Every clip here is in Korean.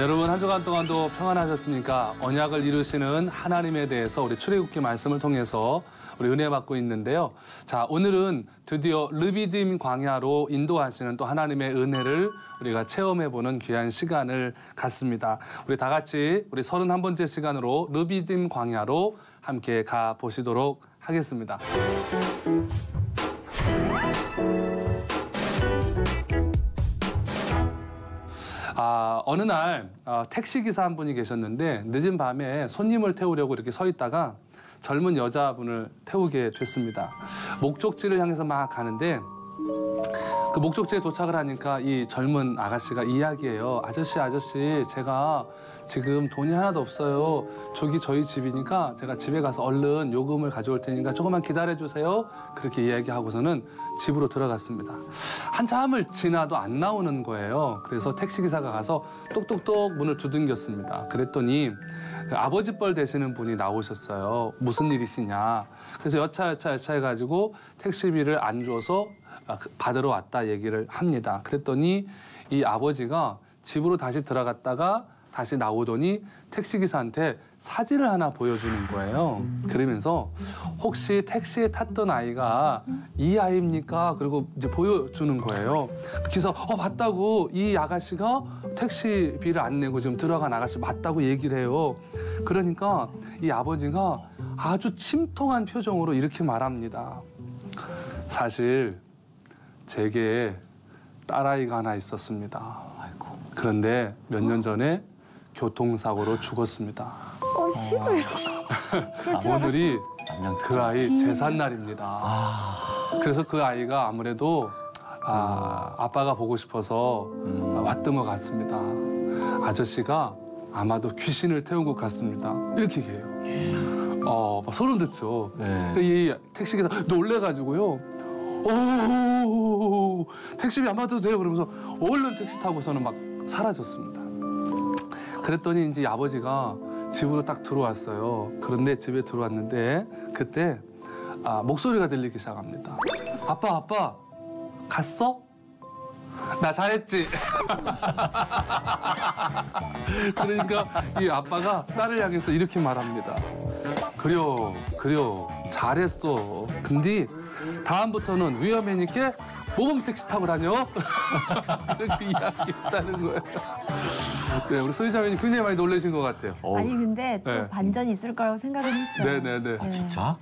여러분 한 주간 동안도 평안하셨습니까? 언약을 이루시는 하나님에 대해서 우리 출애굽기 말씀을 통해서 우리 은혜 받고 있는데요. 자, 오늘은 드디어 르비딤 광야로 인도하시는 또 하나님의 은혜를 우리가 체험해보는 귀한 시간을 갖습니다. 우리 다 같이 우리 31번째 시간으로 르비딤 광야로 함께 가보시도록 하겠습니다. 어느 날 택시기사 한 분이 계셨는데 늦은 밤에 손님을 태우려고 이렇게 서 있다가 젊은 여자분을 태우게 됐습니다. 목적지를 향해서 막 가는데 그 목적지에 도착을 하니까 이 젊은 아가씨가 이야기해요. 아저씨, 제가 지금 돈이 하나도 없어요. 저기 저희 집이니까 제가 집에 가서 얼른 요금을 가져올 테니까 조금만 기다려주세요. 그렇게 이야기하고서는 집으로 들어갔습니다. 한참을 지나도 안 나오는 거예요. 그래서 택시기사가 가서 똑똑똑 문을 두들겼습니다. 그랬더니 그 아버지 뻘 되시는 분이 나오셨어요. 무슨 일이시냐. 그래서 여차 해가지고 택시비를 안 줘서 받으러 왔다 얘기를 합니다. 그랬더니 이 아버지가 집으로 다시 들어갔다가 다시 나오더니 택시기사한테 사진을 하나 보여주는 거예요. 그러면서 혹시 택시에 탔던 아이가 이 아이입니까? 그리고 이제 보여주는 거예요. 기사 맞다고 이 아가씨가 택시비를 안 내고 지금 들어간 아가씨 맞다고 얘기를 해요. 그러니까 이 아버지가 아주 침통한 표정으로 이렇게 말합니다. 사실 제게 딸아이가 하나 있었습니다. 그런데 몇 년 전에 교통사고로 죽었습니다. 싫어요. 오늘이 그 아이 제삿날입니다. 그래서 그 아이가 아무래도 아빠가 보고 싶어서 왔던 것 같습니다. 아저씨가 아마도 귀신을 태운 것 같습니다. 이렇게 얘기해요. 소름 돋죠. 네. 이 택시기사 놀래가지고요. 오, 택시비 안 받아도 돼요. 그러면서 얼른 택시 타고서는 막 사라졌습니다. 그랬더니 이제 아버지가 집으로 딱 들어왔어요. 그런데 집에 들어왔는데 그때 목소리가 들리기 시작합니다. 아빠, 갔어? 나 잘했지? 그러니까 이 아빠가 딸을 향해서 이렇게 말합니다. 그려, 잘했어. 근데 다음부터는 위험하니까 모범 택시 타고 다녀. 이렇게 이야기했다는 거예요. 네, 우리 소희자매님 굉장히 많이 놀라신 것 같아요. 아니 근데 또 네. 반전이 있을 거라고 생각은 했어요. 네네네. 진짜?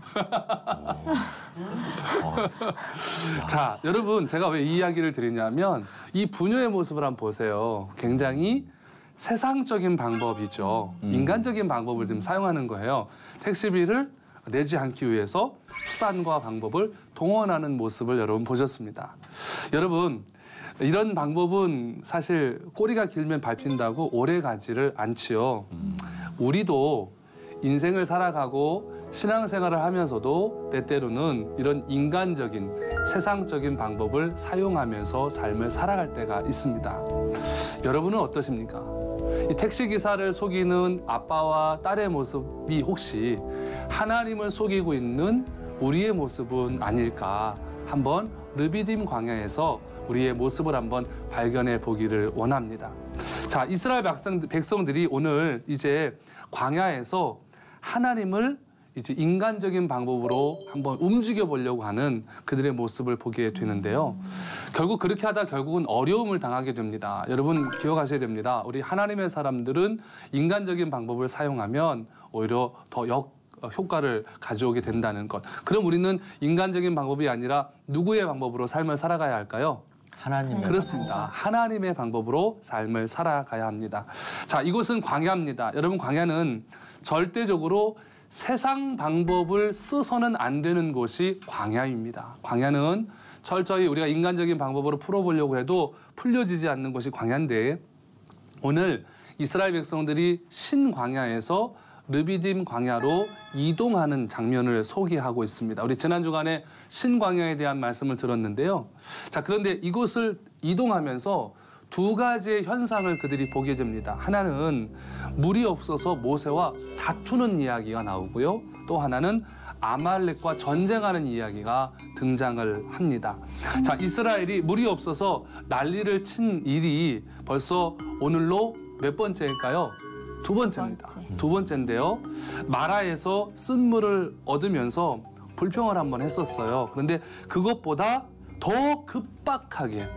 자, 여러분 제가 왜 이 이야기를 드리냐면 이 부녀의 모습을 한번 보세요. 굉장히 세상적인 방법이죠. 인간적인 방법을 좀 사용하는 거예요. 택시비를 내지 않기 위해서 수단과 방법을 동원하는 모습을 여러분 보셨습니다. 여러분 이런 방법은 사실 꼬리가 길면 밟힌다고 오래 가지를 않지요. 우리도 인생을 살아가고 신앙생활을 하면서도 때때로는 이런 인간적인 세상적인 방법을 사용하면서 삶을 살아갈 때가 있습니다. 여러분은 어떠십니까? 이 택시기사를 속이는 아빠와 딸의 모습이 혹시 하나님을 속이고 있는 우리의 모습은 아닐까? 한번 르비딤 광야에서 우리의 모습을 한번 발견해 보기를 원합니다. 자, 이스라엘 백성들이 오늘 이제 광야에서 하나님을 이제 인간적인 방법으로 한번 움직여 보려고 하는 그들의 모습을 보게 되는데요. 결국 그렇게 하다 결국은 어려움을 당하게 됩니다. 여러분 기억하셔야 됩니다. 우리 하나님의 사람들은 인간적인 방법을 사용하면 오히려 더 효과를 가져오게 된다는 것. 그럼 우리는 인간적인 방법이 아니라 누구의 방법으로 삶을 살아가야 할까요? 하나님의 그렇습니다. 하나님의 방법으로 삶을 살아가야 합니다. 자, 이곳은 광야입니다. 여러분 광야는 절대적으로 세상 방법을 써서는 안 되는 곳이 광야입니다. 광야는 철저히 우리가 인간적인 방법으로 풀어보려고 해도 풀려지지 않는 것이 광야인데 오늘 이스라엘 백성들이 신광야에서 르비딤 광야로 이동하는 장면을 소개하고 있습니다. 우리 지난 주간에 신광야에 대한 말씀을 들었는데요. 자, 그런데 이곳을 이동하면서 두 가지의 현상을 그들이 보게 됩니다. 하나는 물이 없어서 모세와 다투는 이야기가 나오고요. 또 하나는 아말렉과 전쟁하는 이야기가 등장을 합니다. 자, 이스라엘이 물이 없어서 난리를 친 일이 벌써 오늘로 몇 번째일까요? 두 번째입니다. 번째. 두 번째인데요. 마라에서 쓴물을 얻으면서 불평을 한번 했었어요. 그런데 그것보다 더 급박하게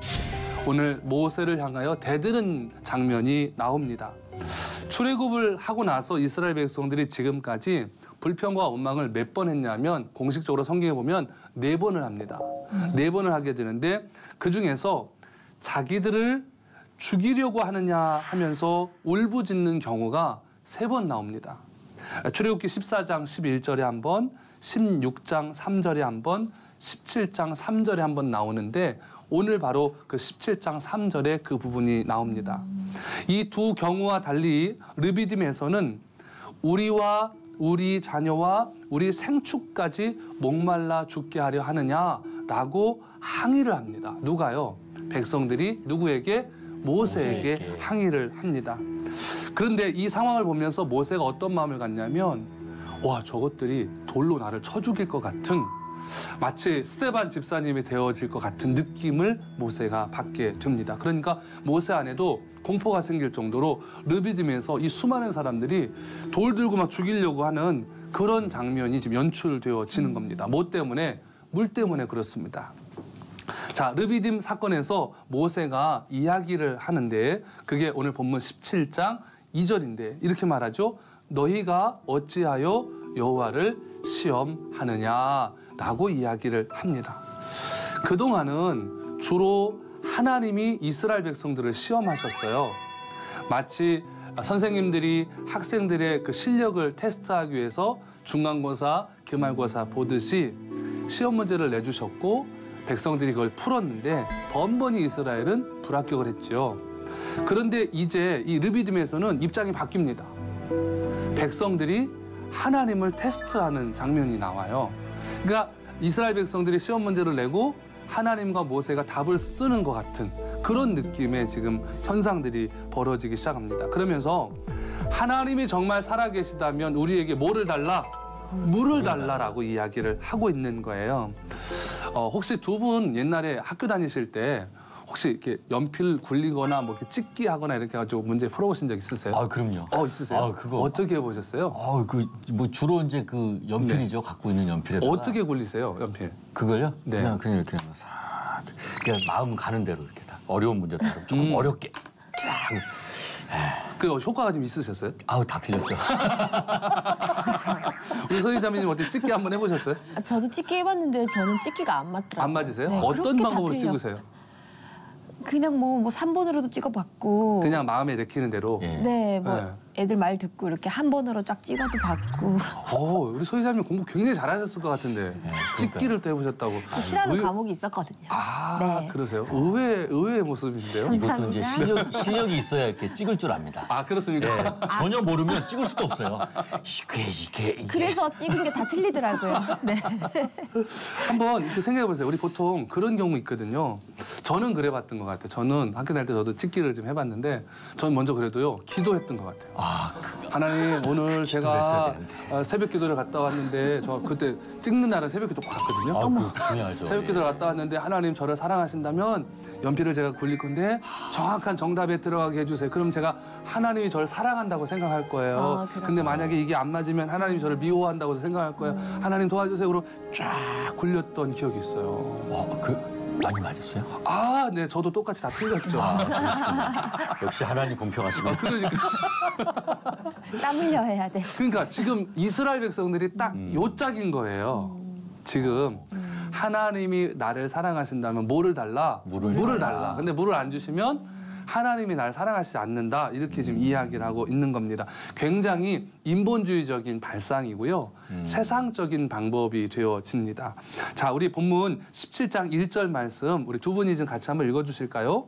오늘 모세를 향하여 대드는 장면이 나옵니다. 출애굽을 하고 나서 이스라엘 백성들이 지금까지 불평과 원망을 몇 번 했냐면 공식적으로 성경에 보면 4번을 합니다. 4번을 하게 되는데 그중에서 자기들을 죽이려고 하느냐 하면서 울부짖는 경우가 3번 나옵니다. 출애굽기 14장 11절에 한 번, 16장 3절에 한 번, 17장 3절에 한 번 나오는데 오늘 바로 그 17장 3절에 그 부분이 나옵니다. 이 두 경우와 달리 르비딤에서는 우리와 우리 자녀와 우리 생축까지 목말라 죽게 하려 하느냐라고 항의를 합니다. 누가요? 백성들이 누구에게? 모세에게 항의를 합니다. 그런데 이 상황을 보면서 모세가 어떤 마음을 갖냐면 와, 저것들이 돌로 나를 쳐 죽일 것 같은 마치 스데반 집사님이 되어질 것 같은 느낌을 모세가 받게 됩니다. 그러니까 모세 안에도 공포가 생길 정도로 르비딤에서 이 수많은 사람들이 돌 들고 막 죽이려고 하는 그런 장면이 지금 연출되어지는 겁니다. 뭐 때문에? 물 때문에 그렇습니다. 자, 르비딤 사건에서 모세가 이야기를 하는데 그게 오늘 본문 17장 2절인데 이렇게 말하죠. 너희가 어찌하여 여호와를 시험하느냐라고 이야기를 합니다. 그동안은 주로 하나님이 이스라엘 백성들을 시험하셨어요. 마치 선생님들이 학생들의 그 실력을 테스트하기 위해서 중간고사, 기말고사 보듯이 시험 문제를 내주셨고 백성들이 그걸 풀었는데 번번이 이스라엘은 불합격을 했죠. 그런데 이제 이 르비딤에서는 입장이 바뀝니다. 백성들이 하나님을 테스트하는 장면이 나와요. 그러니까 이스라엘 백성들이 시험 문제를 내고 하나님과 모세가 답을 쓰는 것 같은 그런 느낌의 지금 현상들이 벌어지기 시작합니다. 그러면서 하나님이 정말 살아계시다면 우리에게 뭐를 달라? 물을 달라라고 이야기를 하고 있는 거예요. 혹시 두 분 옛날에 학교 다니실 때 혹시 이렇게 연필 굴리거나 뭐 이렇게 찍기 하거나 이렇게 가지고 문제 풀어보신 적 있으세요? 아, 그럼요. 있으세요? 아, 그거. 어떻게 해보셨어요? 뭐 주로 이제 그 연필이죠. 갖고 있는 연필에다가. 어떻게 굴리세요, 연필? 그걸요? 네. 그냥 이렇게 싹. 그냥 마음 가는 대로 이렇게 다. 어려운 문제도 조금 어렵게. 쫙. 그 효과가 좀 있으셨어요? 아우, 다 틀렸죠. 우리 서희자매님 어떻게 찍기 한번 해보셨어요? 저도 찍기 해봤는데 저는 찍기가 안 맞더라고요. 안 맞으세요? 네, 어떤 그렇게 다 방법으로 틀려. 찍으세요? 그냥 뭐 3번으로도 찍어봤고. 그냥 마음에 내키는 대로. 예. 네, 뭐 네. 애들 말 듣고 이렇게 한 번으로 쫙 찍어도 봤고. 우리 소희자매님 공부 굉장히 잘하셨을 것 같은데 찍기를 또 해보셨다고. 싫어하는 의- 과목이 있었거든요. 네. 그러세요? 의외의 모습인데요? 이것도 이제 감사합니다. 실력이 있어야 이렇게 찍을 줄 압니다. 그렇습니까? 예, 전혀 모르면 찍을 수도 없어요. 이게. 그래서 찍은 게 다 틀리더라고요. 네. 한번 이렇게 생각해보세요. 우리 보통 그런 경우 있거든요. 저는 그래봤던 것 같아요. 저는 학교 다닐 때 저도 찍기를 좀 해봤는데 저는 먼저 그래도요 기도했던 것 같아요. 하나님 오늘 제가 새벽 기도를 갔다 왔는데 저 그때 찍는 날은 새벽 기도 꼭 갔거든요. 그 중요하죠. 새벽 기도를 갔다 왔는데 하나님 저를 사랑하신다면 연필을 제가 굴릴 건데 정확한 정답에 들어가게 해주세요. 그럼 제가 하나님이 저를 사랑한다고 생각할 거예요. 근데 만약에 이게 안 맞으면 하나님이 저를 미워한다고 생각할 거예요. 하나님 도와주세요. 그러고 쫙 굴렸던 기억이 있어요. 많이 맞았어요? 네, 저도 똑같이 다 틀렸죠. 역시 하나님 공평하시네. 그러니까. 땀 흘려 해야 돼. 그러니까 지금 이스라엘 백성들이 딱 요 짝인 거예요. 지금 하나님이 나를 사랑하신다면 뭐를 달라? 물을 달라. 근데 물을 안 주시면 하나님이 나를 사랑하시지 않는다. 이렇게 지금 이야기를 하고 있는 겁니다. 굉장히 인본주의적인 발상이고요. 세상적인 방법이 되어집니다. 자, 우리 본문 17장 1절 말씀 우리 두 분이 좀 같이 한번 읽어주실까요?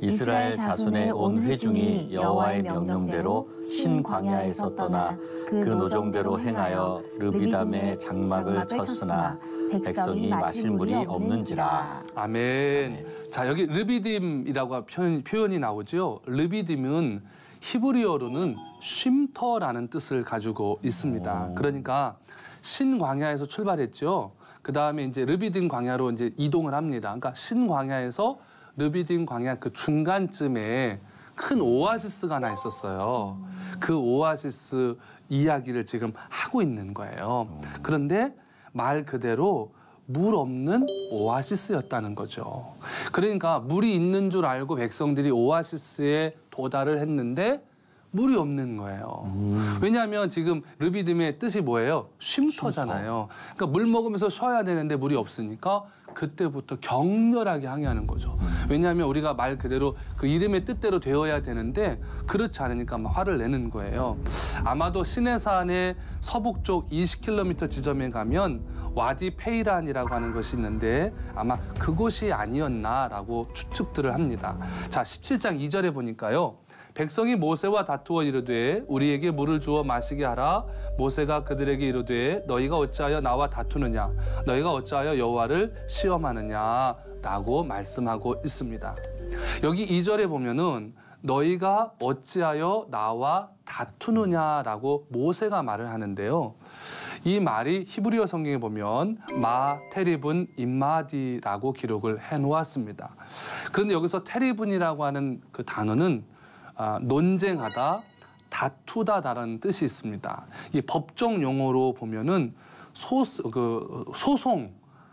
이스라엘 자손의 온 회중이 여호와의 명령대로 신광야에서 떠나 그 노정대로 행하여 르비담의 장막을 쳤으나 백성이 마실 물이 없는지라. 아멘. 자, 여기 르비딤이라고 표현이 나오죠. 르비딤은 히브리어로는 쉼터라는 뜻을 가지고 있습니다. 그러니까 신광야에서 출발했죠. 그 다음에 이제 르비딤 광야로 이제 이동을 합니다. 그러니까 신광야에서 르비딤 광야 그 중간쯤에 큰 오아시스가 하나 있었어요. 그 오아시스 이야기를 지금 하고 있는 거예요. 그런데 말 그대로 물 없는 오아시스였다는 거죠. 그러니까 물이 있는 줄 알고 백성들이 오아시스에 도달을 했는데 물이 없는 거예요. 왜냐하면 지금 르비딤의 뜻이 뭐예요? 쉼터잖아요. 그러니까 물 먹으면서 쉬어야 되는데 물이 없으니까 그때부터 격렬하게 항의하는 거죠. 왜냐하면 우리가 말 그대로 그 이름의 뜻대로 되어야 되는데 그렇지 않으니까 막 화를 내는 거예요. 아마도 시내산의 서북쪽 20km 지점에 가면 와디 페이란이라고 하는 것이 있는데 아마 그곳이 아니었나라고 추측들을 합니다. 자, 17장 2절에 보니까요. 백성이 모세와 다투어 이르되 우리에게 물을 주어 마시게 하라. 모세가 그들에게 이르되 너희가 어찌하여 나와 다투느냐? 너희가 어찌하여 여호와를 시험하느냐라고 말씀하고 있습니다. 여기 2절에 보면은 너희가 어찌하여 나와 다투느냐라고 모세가 말을 하는데요. 이 말이 히브리어 성경에 보면 마 테리분 임마디라고 기록을 해놓았습니다. 그런데 여기서 테리분이라고 하는 그 단어는 논쟁하다, 다투다라는 뜻이 있습니다. 이 법정 용어로 보면은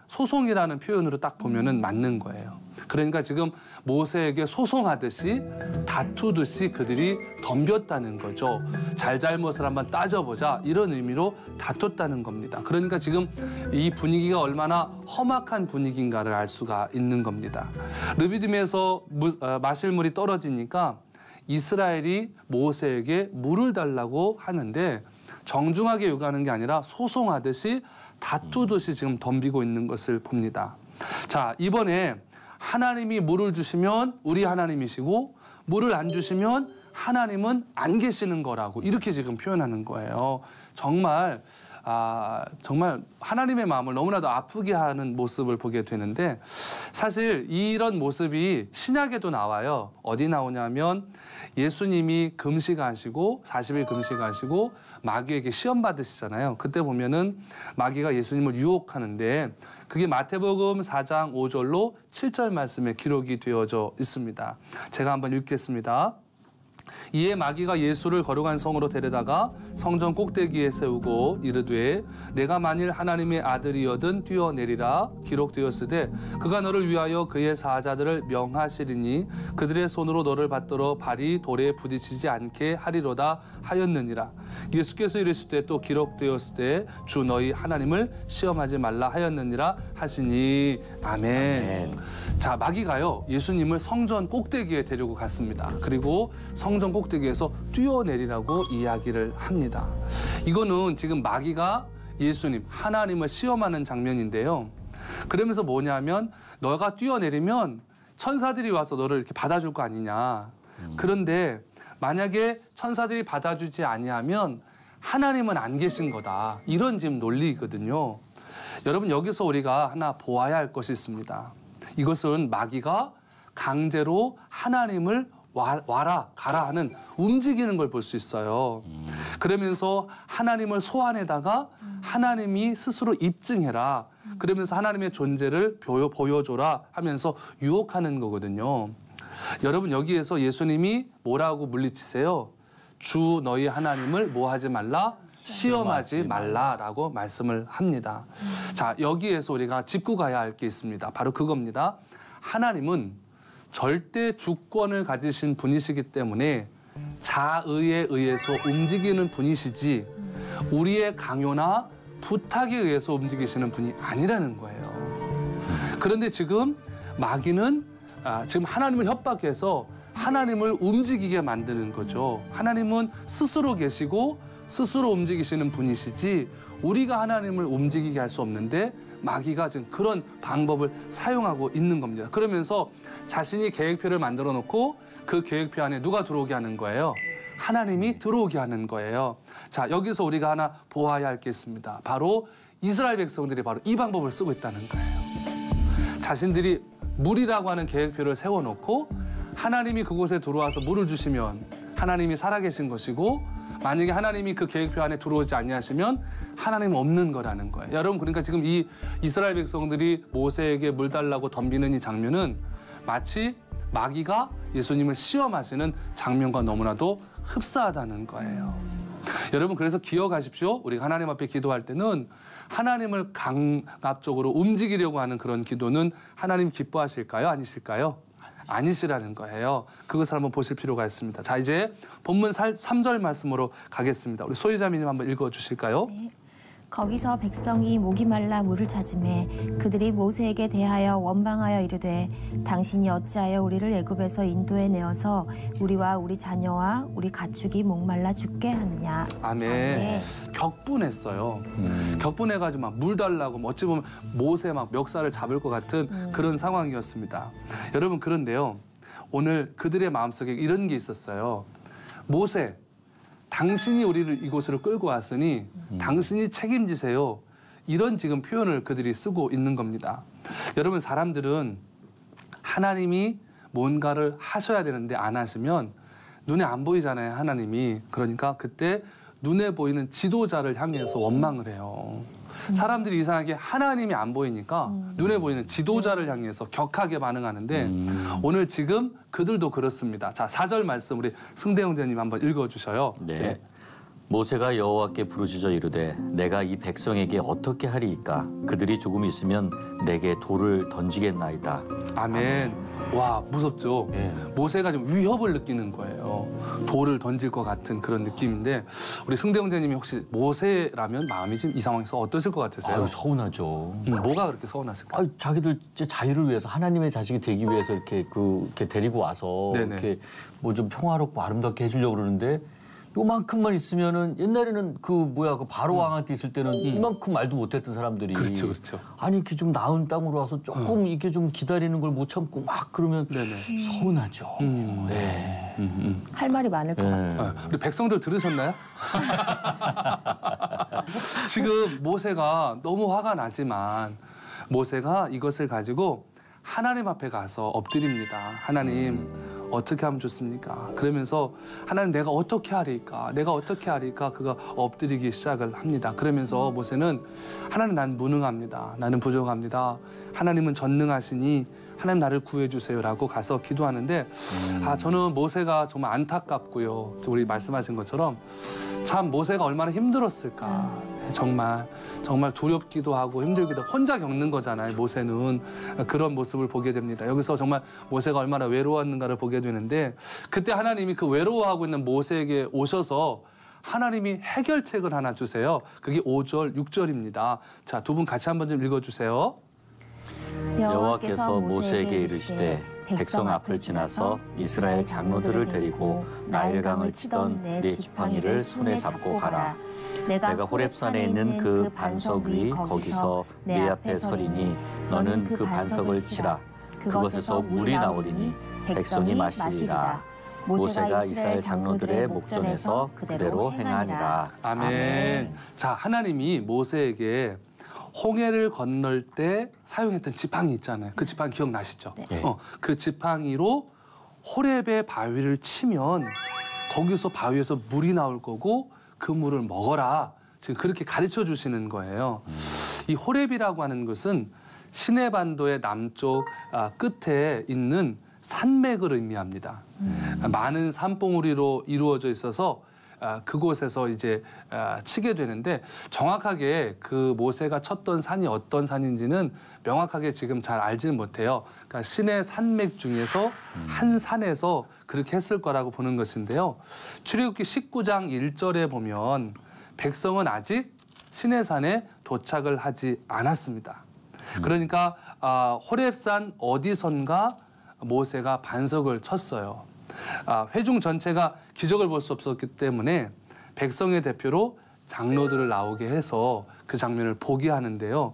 소송이라는 표현으로 딱 보면은 맞는 거예요. 그러니까 지금 모세에게 소송하듯이 다투듯이 그들이 덤볐다는 거죠. 잘잘못을 한번 따져보자 이런 의미로 다퉜다는 겁니다. 그러니까 지금 이 분위기가 얼마나 험악한 분위기인가를 알 수가 있는 겁니다. 르비딤에서 마실 물이 떨어지니까 이스라엘이 모세에게 물을 달라고 하는데 정중하게 요구하는 게 아니라 소송하듯이 다투듯이 지금 덤비고 있는 것을 봅니다. 자, 이번에 하나님이 물을 주시면 우리 하나님이시고 물을 안 주시면 하나님은 안 계시는 거라고 이렇게 지금 표현하는 거예요. 정말 하나님의 마음을 너무나도 아프게 하는 모습을 보게 되는데 사실 이런 모습이 신약에도 나와요. 어디 나오냐면 예수님이 금식하시고 40일 금식하시고 마귀에게 시험 받으시잖아요. 그때 보면은 마귀가 예수님을 유혹하는데 그게 마태복음 4장 5절로 7절 말씀에 기록이 되어져 있습니다. 제가 한번 읽겠습니다. 이에 마귀가 예수를 거룩한 성으로 데려다가 성전 꼭대기에 세우고 이르되 내가 만일 하나님의 아들이여든 뛰어내리라 기록되었으되 그가 너를 위하여 그의 사자들을 명하시리니 그들의 손으로 너를 받들어 발이 돌에 부딪히지 않게 하리로다 하였느니라. 예수께서 이르시되 또 기록되었을 때 주 너희 하나님을 시험하지 말라 하였느니라 하시니 아멘. 자, 마귀가요 예수님을 성전 꼭대기에 데리고 갔습니다. 그리고 성전 꼭대기에서 뛰어내리라고 이야기를 합니다. 이거는 지금 마귀가 예수님, 하나님을 시험하는 장면인데요. 그러면서 뭐냐면 너가 뛰어내리면 천사들이 와서 너를 이렇게 받아줄 거 아니냐. 그런데 만약에 천사들이 받아주지 아니하면 하나님은 안 계신 거다. 이런 지금 논리거든요. 여러분 여기서 우리가 하나 보아야 할 것이 있습니다. 이것은 마귀가 강제로 하나님을 와라 가라 하는 움직이는 걸 볼 수 있어요. 그러면서 하나님을 소환에다가 하나님이 스스로 입증해라. 그러면서 하나님의 존재를 보여줘라 하면서 유혹하는 거거든요. 여러분 여기에서 예수님이 뭐라고 물리치세요? 주 너희 하나님을 뭐 하지 말라? 시험하지 말라라고 말씀을 합니다. 자, 여기에서 우리가 짚고 가야 할 게 있습니다. 바로 그겁니다. 하나님은 절대 주권을 가지신 분이시기 때문에 자의에 의해서 움직이는 분이시지 우리의 강요나 부탁에 의해서 움직이시는 분이 아니라는 거예요. 그런데 지금 마귀는 지금 하나님을 협박해서 하나님을 움직이게 만드는 거죠. 하나님은 스스로 계시고 스스로 움직이시는 분이시지 우리가 하나님을 움직이게 할 수 없는데 마귀가 지금 그런 방법을 사용하고 있는 겁니다. 그러면서 자신이 계획표를 만들어 놓고 그 계획표 안에 누가 들어오게 하는 거예요? 하나님이 들어오게 하는 거예요. 자, 여기서 우리가 하나 보아야 할 게 있습니다. 바로 이스라엘 백성들이 바로 이 방법을 쓰고 있다는 거예요. 자신들이 물이라고 하는 계획표를 세워놓고 하나님이 그곳에 들어와서 물을 주시면 하나님이 살아계신 것이고 만약에 하나님이 그 계획표 안에 들어오지 아니하시면 하나님은 없는 거라는 거예요. 여러분 그러니까 지금 이 이스라엘 백성들이 모세에게 물 달라고 덤비는 이 장면은 마치 마귀가 예수님을 시험하시는 장면과 너무나도 흡사하다는 거예요. 여러분 그래서 기억하십시오. 우리가 하나님 앞에 기도할 때는 하나님을 강압적으로 움직이려고 하는 그런 기도는 하나님 기뻐하실까요? 아니실까요? 아니시라는 거예요. 그것을 한번 보실 필요가 있습니다. 자, 이제 본문 3절 말씀으로 가겠습니다. 우리 소희자매님 한번 읽어주실까요? 네. 거기서 백성이 목이 말라 물을 찾으매 그들이 모세에게 대하여 원망하여 이르되 당신이 어찌하여 우리를 애굽에서 인도해 내어서 우리와 우리 자녀와 우리 가축이 목말라 죽게 하느냐. 아멘. 격분했어요. 격분해가지고 막 물 달라고 어찌 보면 못에 막 멱살을 잡을 것 같은 그런 상황이었습니다. 여러분 그런데요. 오늘 그들의 마음속에 이런 게 있었어요. 모세, 당신이 우리를 이곳으로 끌고 왔으니 당신이 책임지세요. 이런 지금 표현을 그들이 쓰고 있는 겁니다. 여러분 사람들은 하나님이 뭔가를 하셔야 되는데 안 하시면 눈에 안 보이잖아요. 하나님이. 그러니까 그때 눈에 보이는 지도자를 향해서 원망을 해요. 사람들이 이상하게 하나님이 안 보이니까 눈에 보이는 지도자를 향해서 격하게 반응하는데 오늘 지금 그들도 그렇습니다. 자, 4절 말씀 우리 승대 형제님 한번 읽어주셔요. 네. 네. 모세가 여호와께 부르짖어 이르되 내가 이 백성에게 어떻게 하리이까? 그들이 조금 있으면 내게 돌을 던지겠나이다. 아멘. 와, 무섭죠? 예. 모세가 좀 위협을 느끼는 거예요. 돌을 던질 것 같은 그런 느낌인데 우리 승대 형제님이 혹시 모세라면 마음이 지금 이 상황에서 어떠실 것 같으세요? 아유, 서운하죠. 뭐가 그렇게 서운했을까요? 아유, 자기들 자유를 위해서 하나님의 자식이 되기 위해서 이렇게 데리고 와서 네네. 이렇게 뭐 좀 평화롭고 아름답게 해주려고 그러는데 요만큼만 있으면은 옛날에는 그 바로 왕한테 있을 때는 이만큼 말도 못했던 사람들이 그렇죠, 그렇죠. 아니 이렇게 좀 나은 땅으로 와서 조금 이렇게 좀 기다리는 걸 못 참고 막 그러면 네네. 서운하죠. 예. 할 말이 많을 것 같아요. 아, 우리 백성들 들으셨나요? 지금 모세가 너무 화가 나지만 모세가 이것을 가지고 하나님 앞에 가서 엎드립니다. 하나님 어떻게 하면 좋습니까? 그러면서 하나님 내가 어떻게 하리까? 내가 어떻게 하리까? 그가 엎드리기 시작을 합니다. 그러면서 모세는 하나님 난 무능합니다. 나는 부족합니다. 하나님은 전능하시니 하나님 나를 구해주세요라고 가서 기도하는데 저는 모세가 정말 안타깝고요. 우리 말씀하신 것처럼 참 모세가 얼마나 힘들었을까. 정말 두렵기도 하고 힘들기도 혼자 겪는 거잖아요. 모세는 그런 모습을 보게 됩니다. 여기서 정말 모세가 얼마나 외로웠는가를 보게 되는데 그때 하나님이 그 외로워하고 있는 모세에게 오셔서 하나님이 해결책을 하나 주세요. 그게 5절, 6절입니다. 자, 두 분 같이 한번 좀 읽어주세요. 여호와께서 모세에게 이르시되 백성 앞을 지나서 이스라엘 장로들을 데리고 나일강을 치던 네 지팡이를 손에 잡고 가라. 내가 호렙산에 있는 그 반석 위 거기서 네 앞에 서리니 너는 그 반석을 치라. 그것에서 물이 나오리니 백성이 마시리라. 모세가 이스라엘 장로들의 목전에서 그대로 행하니라. 아멘. 자, 하나님이 모세에게 홍해를 건널 때 사용했던 지팡이 있잖아요. 그 지팡이 기억나시죠? 네. 그 지팡이로 호렙의 바위를 치면 거기서 바위에서 물이 나올 거고 그 물을 먹어라. 지금 그렇게 가르쳐 주시는 거예요. 이 호렙이라고 하는 것은 시내반도의 남쪽 끝에 있는 산맥을 의미합니다. 많은 산봉우리로 이루어져 있어서 그곳에서 이제 치게 되는데 정확하게 그 모세가 쳤던 산이 어떤 산인지는 명확하게 지금 잘 알지는 못해요. 그러니까 시내 산맥 중에서 한 산에서 그렇게 했을 거라고 보는 것인데요. 출애굽기 19장 1절에 보면 백성은 아직 시내산에 도착을 하지 않았습니다. 그러니까 호렙산 어디선가 모세가 반석을 쳤어요. 회중 전체가 기적을 볼 수 없었기 때문에 백성의 대표로 장로들을 나오게 해서 그 장면을 보게 하는데요.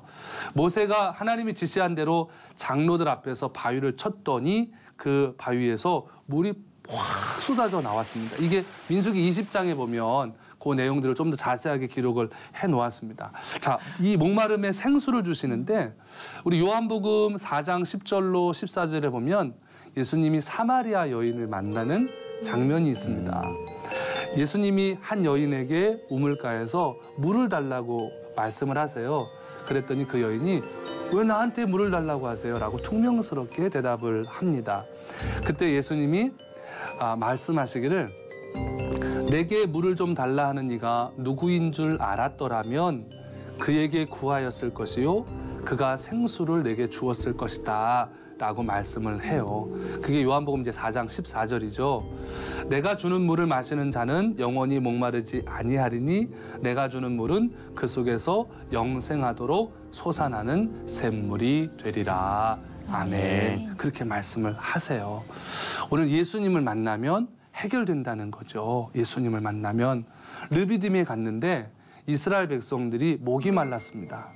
모세가 하나님이 지시한 대로 장로들 앞에서 바위를 쳤더니 그 바위에서 물이 확 쏟아져 나왔습니다. 이게 민수기 20장에 보면 그 내용들을 좀 더 자세하게 기록을 해놓았습니다. 자, 이 목마름에 생수를 주시는데 우리 요한복음 4장 10절로 14절에 보면 예수님이 사마리아 여인을 만나는 장면이 있습니다. 예수님이 한 여인에게 우물가에서 물을 달라고 말씀을 하세요. 그랬더니 그 여인이 왜 나한테 물을 달라고 하세요? 라고 퉁명스럽게 대답을 합니다. 그때 예수님이 말씀하시기를 내게 물을 좀 달라 하는 이가 누구인 줄 알았더라면 그에게 구하였을 것이요 그가 생수를 내게 주었을 것이다 라고 말씀을 해요. 그게 요한복음 이제 4장 14절이죠. 내가 주는 물을 마시는 자는 영원히 목마르지 아니하리니 내가 주는 물은 그 속에서 영생하도록 솟아나는 샘물이 되리라. 아멘. 그렇게 말씀을 하세요. 오늘 예수님을 만나면 해결된다는 거죠. 예수님을 만나면 르비딤에 갔는데 이스라엘 백성들이 목이 말랐습니다.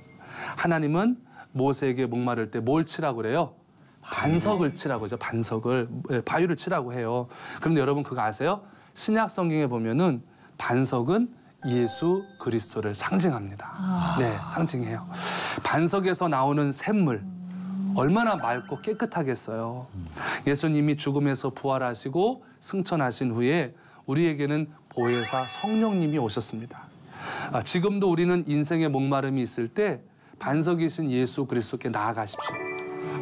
하나님은 모세에게 목마를 때 뭘 치라고 그래요? 반석을 치라고 하죠. 반석을, 바위를 치라고 해요. 그런데 여러분 그거 아세요? 신약 성경에 보면은 반석은 예수 그리스도를 상징합니다. 네, 상징해요. 반석에서 나오는 샘물 얼마나 맑고 깨끗하겠어요. 예수님이 죽음에서 부활하시고 승천하신 후에 우리에게는 보혜사 성령님이 오셨습니다. 지금도 우리는 인생의 목마름이 있을 때 반석이신 예수 그리스도께 나아가십시오.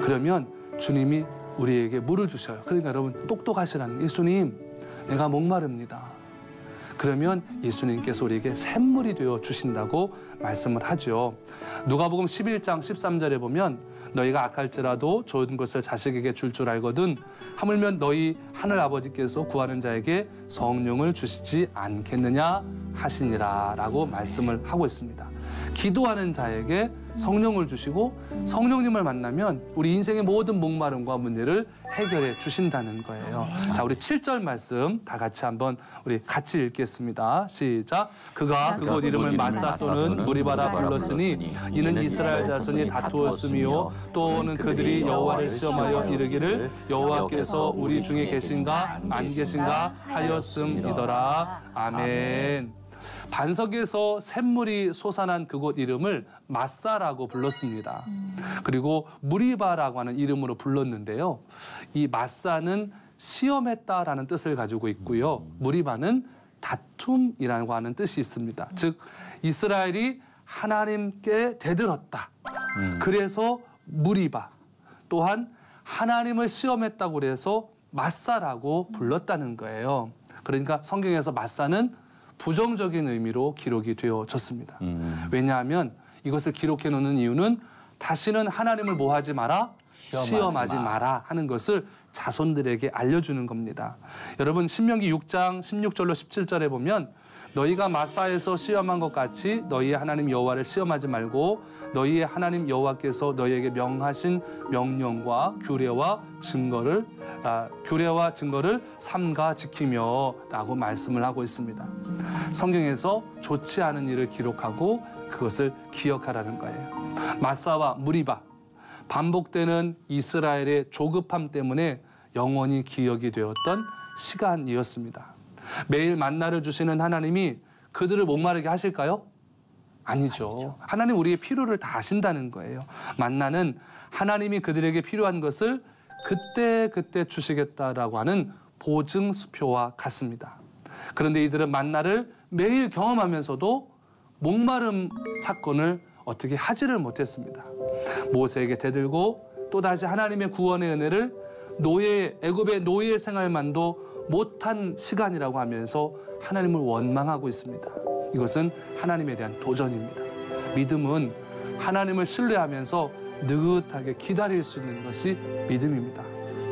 그러면 주님이 우리에게 물을 주셔요. 그러니까 여러분 똑똑하시라는 예수님, 내가 목마릅니다. 그러면 예수님께서 우리에게 샘물이 되어 주신다고 말씀을 하죠. 누가복음 11장 13절에 보면 너희가 악할지라도 좋은 것을 자식에게 줄 알거든 하물며 너희 하늘 아버지께서 구하는 자에게 성령을 주시지 않겠느냐 하시니라 라고 말씀을 하고 있습니다. 기도하는 자에게 성령을 주시고 성령님을 만나면 우리 인생의 모든 목마름과 문제를 해결해 주신다는 거예요. 자, 우리 7절 말씀 다 같이 한번 우리 같이 읽겠습니다. 시작. 그가 그곳 이름을 마사소는 무리바라 불렀으니 이는 이스라엘 자손이 다투었으며 또는 그들이 여호와를 시험하여 이르기를 여호와께서 우리 중에 계신가 안 계신가 하였음이더라. 아멘. 반석에서 샘물이 솟아난 그곳 이름을 마사라고 불렀습니다. 그리고 무리바라고 하는 이름으로 불렀는데요. 이 마사는 시험했다라는 뜻을 가지고 있고요. 무리바는 다툼이라고 하는 뜻이 있습니다. 즉 이스라엘이 하나님께 대들었다. 그래서 무리바. 또한 하나님을 시험했다고 해서 마사라고 불렀다는 거예요. 그러니까 성경에서 마사는 부정적인 의미로 기록이 되어졌습니다. 왜냐하면 이것을 기록해 놓는 이유는 다시는 하나님을 뭐 하지 마라? 시험하지 마라 하는 것을 자손들에게 알려주는 겁니다. 여러분 신명기 6장 16절로 17절에 보면 너희가 마사에서 시험한 것 같이 너희의 하나님 여호와를 시험하지 말고 너희의 하나님 여호와께서 너희에게 명하신 명령과 규례와 증거를 삼가 지키며 라고 말씀을 하고 있습니다. 성경에서 좋지 않은 일을 기록하고 그것을 기억하라는 거예요. 마사와 무리바, 반복되는 이스라엘의 조급함 때문에 영원히 기억이 되었던 시간이었습니다. 매일 만나를 주시는 하나님이 그들을 목마르게 하실까요? 아니죠. 하나님 우리의 필요를 다 아신다는 거예요. 만나는 하나님이 그들에게 필요한 것을 그때 주시겠다라고 하는 보증수표와 같습니다. 그런데 이들은 만나를 매일 경험하면서도 목마름 사건을 어떻게 하지를 못했습니다. 모세에게 대들고 또다시 하나님의 구원의 은혜를 애굽의 노예 생활만도 못한 시간이라고 하면서 하나님을 원망하고 있습니다. 이것은 하나님에 대한 도전입니다. 믿음은 하나님을 신뢰하면서 느긋하게 기다릴 수 있는 것이 믿음입니다.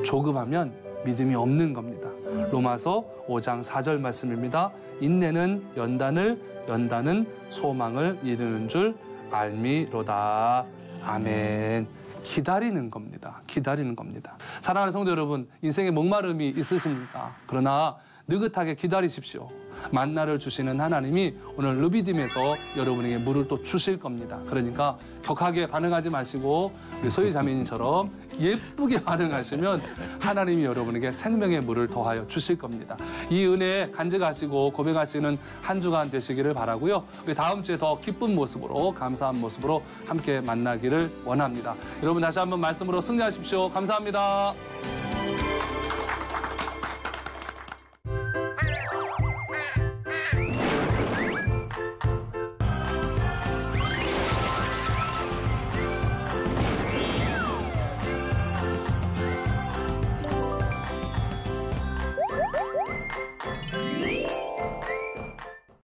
조급하면 믿음이 없는 겁니다. 로마서 5장 4절 말씀입니다. 인내는 연단은 소망을 이루는 줄 알미로다. 아멘. 기다리는 겁니다. 기다리는 겁니다. 사랑하는 성도 여러분, 인생에 목마름이 있으십니까? 그러나 느긋하게 기다리십시오. 만나를 주시는 하나님이 오늘 르비딤에서 여러분에게 물을 또 주실 겁니다. 그러니까 격하게 반응하지 마시고 우리 소희 자매님처럼 예쁘게 반응하시면 하나님이 여러분에게 생명의 물을 더하여 주실 겁니다. 이 은혜에 간직하시고 고백하시는 한 주간 되시기를 바라고요. 우리 다음 주에 더 기쁜 모습으로 감사한 모습으로 함께 만나기를 원합니다. 여러분 다시 한번 말씀으로 승리하십시오. 감사합니다.